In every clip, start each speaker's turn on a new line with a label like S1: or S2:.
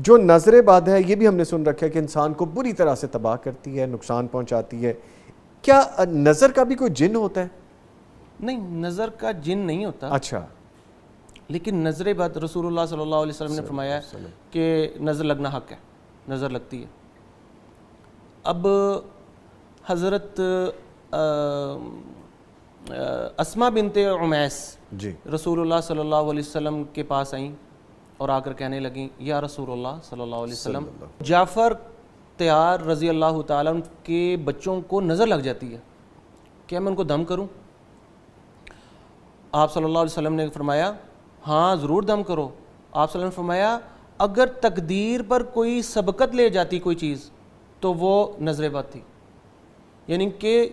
S1: جو نظر بد ہے یہ بھی ہم نے سن رکھا ہے کہ انسان کو بری طرح سے تباہ کرتی ہے، نقصان پہنچاتی ہے. کیا نظر کا بھی کوئی جن ہوتا ہے؟
S2: نہیں، نظر کا جن نہیں ہوتا.
S1: اچھا.
S2: لیکن نظر بد رسول اللہ صلی اللہ علیہ وسلم نے فرمایا کہ نظر لگنا حق ہے، نظر لگتی ہے. اب حضرت اسما بنت عمیس
S1: جی
S2: رسول اللہ صلی اللہ علیہ وسلم کے پاس آئیں اور آ کر کہنے لگیں یا رسول اللہ صلی اللہ علیہ وسلم، جعفر تیار رضی اللہ تعالیٰ کے بچوں کو نظر لگ جاتی ہے، کیا میں ان کو دم کروں؟ آپ صلی اللہ علیہ وسلم نے فرمایا ہاں ضرور دم کرو. آپ صلی اللہ علیہ وسلم نے فرمایا اگر تقدیر پر کوئی سبقت لے جاتی کوئی چیز تو وہ نظر بد تھی. یعنی کہ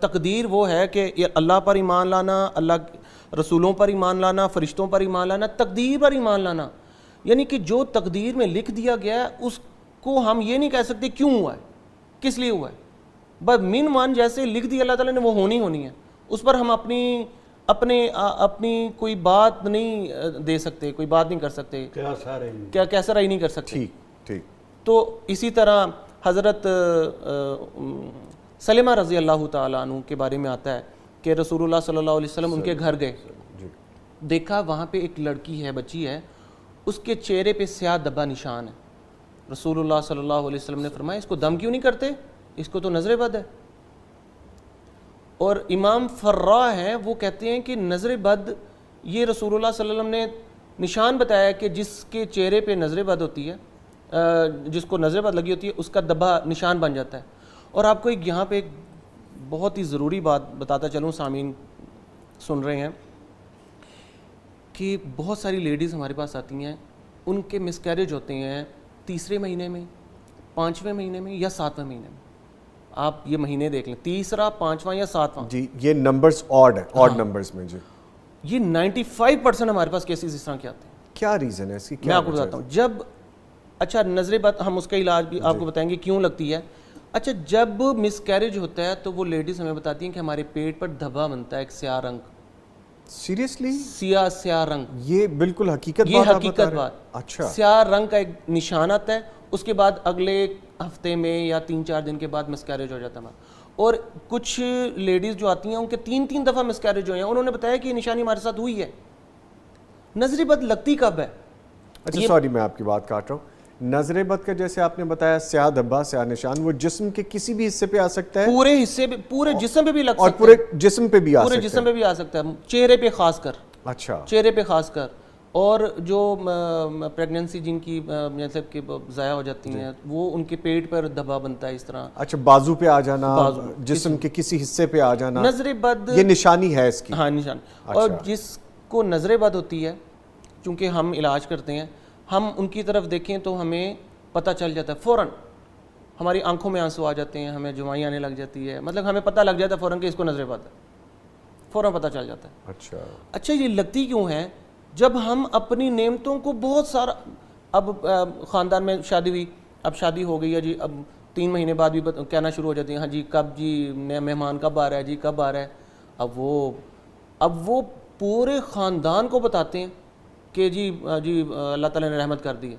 S2: تقدیر وہ ہے کہ اللہ پر ایمان لانا، اللہ رسولوں پر ایمان لانا، فرشتوں پر ایمان لانا، تقدیر پر ایمان لانا. یعنی کہ جو تقدیر میں لکھ دیا گیا ہے اس کو ہم یہ نہیں کہہ سکتے کیوں ہوا ہے، کس لیے ہوا ہے. بس من مان جیسے لکھ دی اللہ تعالیٰ نے وہ ہونی ہے، اس پر ہم اپنی کوئی بات نہیں دے سکتے، کوئی بات نہیں کر سکتے، کیسا رہی نہیں کر سکتے.
S1: ٹھیک.
S2: تو اسی طرح حضرت سلمہ رضی اللہ تعالیٰ عنہ کے بارے میں آتا ہے کہ رسول اللہ صلی اللہ علیہ وسلم ان کے گھر گئے، دیکھا وہاں پہ ایک لڑکی ہے، بچی ہے، اس کے چہرے پہ سیاہ دبا نشان ہے. رسول اللہ صلی اللہ علیہ وسلم نے فرمایا اس کو دم کیوں نہیں کرتے، اس کو تو نظر بد ہے. اور امام فرا ہیں وہ کہتے ہیں کہ نظر بد یہ رسول اللہ صلی اللہ علیہ وسلم نے نشان بتایا کہ جس کے چہرے پہ نظر بد ہوتی ہے، جس کو نظر بد لگی ہوتی ہے اس کا دبا نشان بن جاتا ہے. اور آپ کو یہاں پہ ایک بہت ہی ضروری بات بتاتا چلوں، سامعین سن رہے ہیں کہ بہت ساری لیڈیز ہمارے پاس آتی ہیں، ان کے مس کیریج ہوتے ہیں تیسرے مہینے میں، 5ویں مہینے میں یا 7ویں مہینے میں. آپ یہ مہینے دیکھ لیں، تیسرا، 5واں یا 7واں.
S1: جی یہ نمبرز آڈ ہے، آڈ نمبرز میں. جی
S2: یہ 95% ہمارے پاس کیسز اس طرح کے آتے ہیں.
S1: کیا ریزن ہے اس کی؟
S2: میں آپ کو بتاتا ہوں. جب اچھا نظر بد ہم اس کا علاج بھی آپ کو بتائیں گے کیوں لگتی ہے. اچھا جب مس کیریج ہوتا ہے تو وہ لیڈیز ہمیں بتاتی ہیں کہ ہمارے پیٹ پر دھبا بنتا ہے ایک سیاہ رنگ.
S1: سیریسلی؟
S2: سیاہ رنگ.
S1: یہ بالکل حقیقت
S2: یہ
S1: بات
S2: حقیقت بات.
S1: اچھا.
S2: سیاہ رنگ کا ایک نشان آتا ہے، اس کے بعد اگلے ہفتے میں یا 3-4 دن کے بعد مس کیریج ہو جاتا ہے. اور کچھ لیڈیز جو آتی ہیں ان کے 3 دفعہ مس کیریج ہوئے ہیں، انہوں نے بتایا کہ یہ نشانی ہمارے ساتھ ہوئی ہے. نظر بد لگتی کب ہے؟
S1: اچھا سوری میں آپ کی بات کاٹ رہا ہوں. نظر بد کا جیسے آپ نے بتایا سیاہ دھبا، سیاہ نشان، وہ جسم کے کسی بھی حصے پہ آ سکتا ہے؟
S2: پورے حصے پہ، پورے جسم پہ بھی لگ سکتا ہے.
S1: اور پورے جسم پہ بھی آ سکتا ہے؟
S2: پورے جسم پہ بھی آ سکتا ہے، چہرے پہ خاص کر.
S1: اچھا. چہرے
S2: پہ خاص کر. اور جو پریگننسی جن کی مطلب کہ ضائع ہو جاتی ہیں وہ ان کے پیٹ پر دھبا بنتا ہے اس طرح.
S1: اچھا بازو پہ آ جانا، جسم کے کسی حصے پہ آ جانا،
S2: نظر بد
S1: یہ نشانی ہے اس کی؟
S2: ہاں نشان. اور جس کو نظر بد ہوتی ہے، چونکہ ہم علاج کرتے ہیں، ہم ان کی طرف دیکھیں تو ہمیں پتہ چل جاتا ہے فوراً. ہماری آنکھوں میں آنسو آ جاتے ہیں، ہمیں جوائیں آنے لگ جاتی ہے، مطلب ہمیں پتہ لگ جاتا ہے فوراً کہ اس کو نظر بد ہے، فوراً پتہ چل جاتا ہے. اچھا یہ لگتی کیوں ہے؟ جب ہم اپنی نعمتوں کو بہت سارا، اب خاندان میں شادی ہوئی، اب شادی ہو گئی ہے جی، اب 3 مہینے بعد بھی کہنا شروع ہو جاتی ہیں ہاں جی کب جی نیا مہمان کب آ رہا ہے جی، کب آ رہا ہے. اب وہ پورے خاندان کو بتاتے ہیں کہ جی اللہ تعالیٰ نے رحمت کر دی ہے.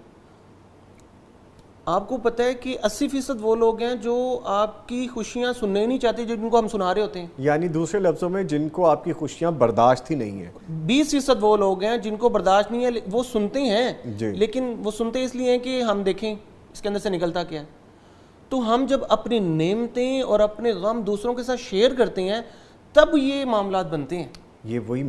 S2: آپ کو پتہ ہے کہ 80% وہ لوگ ہیں جو آپ کی خوشیاں سننے ہی نہیں چاہتے جن کو ہم سنا رہے ہوتے ہیں. یعنی
S1: دوسرے لفظوں میں جن کو آپ کی خوشیاں برداشت ہی نہیں ہیں.
S2: 20% وہ لوگ ہیں جن کو برداشت نہیں ہے، وہ سنتے ہیں لیکن وہ سنتے اس لیے ہیں کہ ہم دیکھیں اس کے اندر سے نکلتا کیا ہے. تو ہم جب اپنی نعمتیں اور اپنے غم دوسروں کے ساتھ شیئر کرتے ہیں تب یہ معاملات بنتے ہیں.
S1: یہ وہی